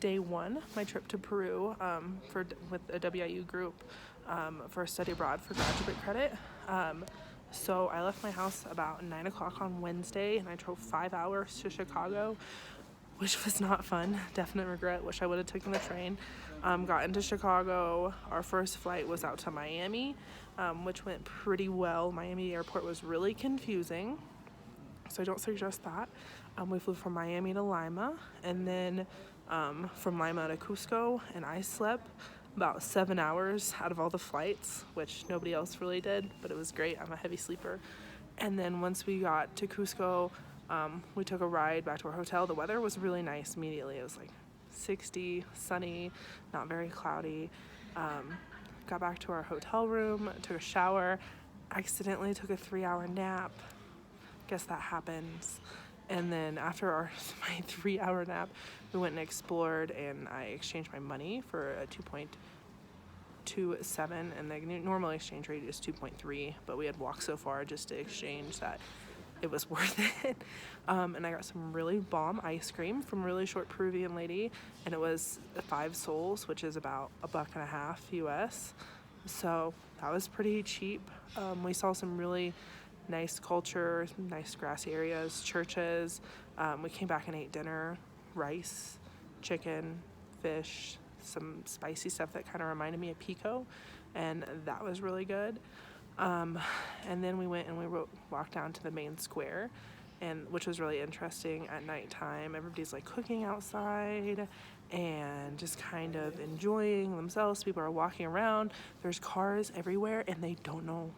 day one, my trip to Peru with a WIU group for a study abroad for graduate credit. So I left my house about 9 o'clock on Wednesday, and I drove 5 hours to Chicago, which was not fun. Definite regret. Wish I would have taken the train. Got into Chicago. Our first flight was out to Miami, which went pretty well. Miami airport was really confusing, so I don't suggest that. We flew from Miami to Lima, and then from Lima to Cusco, and I slept about 7 hours out of all the flights, which nobody else really did, but it was great. I'm a heavy sleeper. And then once we got to Cusco, we took a ride back to our hotel. The weather was really nice immediately. It was like 60, sunny, not very cloudy. Got back to our hotel room, took a shower, accidentally took a 3-hour nap. Guess that happens. And then after my 3-hour nap, we went and explored, and I exchanged my money for a 2.27, and the normal exchange rate is 2.3, but we had walked so far just to exchange that it was worth it. And I got some really bomb ice cream from a really short Peruvian lady, and it was 5 soles, which is about $1.50 US. So that was pretty cheap. We saw some really nice culture, nice grassy areas, churches. We came back and ate dinner, rice, chicken, fish, some spicy stuff that kind of reminded me of pico, and that was really good. And then we went and we walked down to the main square, and which was really interesting. At nighttime, everybody's like cooking outside and just kind of enjoying themselves. People are walking around. There's cars everywhere, and they don't know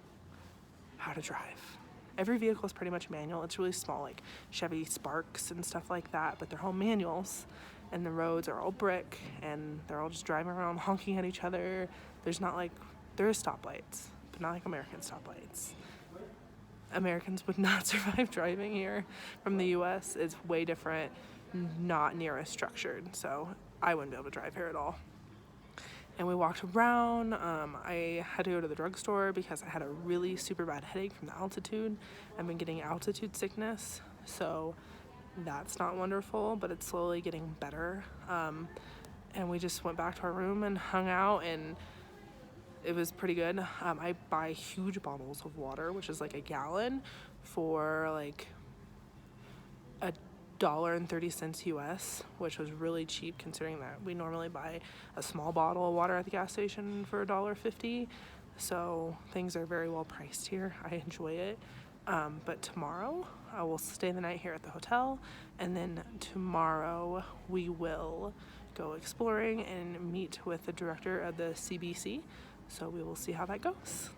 how to drive. Every vehicle is pretty much manual. It's really small, like Chevy Sparks and stuff like that, but they're all manuals, and the roads are all brick, and they're all just driving around honking at each other. There is stoplights, but not like American stoplights. Americans would not survive driving here from the US. It's way different, not near as structured, so I wouldn't be able to drive here at all. And we walked around. I had to go to the drugstore because I had a really super bad headache from the altitude. I've been getting altitude sickness, so that's not wonderful, but it's slowly getting better. And we just went back to our room and hung out, and it was pretty good. I buy huge bottles of water, which is like a gallon, for like $1.30 US, which was really cheap considering that we normally buy a small bottle of water at the gas station for $1.50. So things are very well priced here. I enjoy it. But tomorrow I will stay the night here at the hotel, and then tomorrow we will go exploring and meet with the director of the CBC. So we will see how that goes.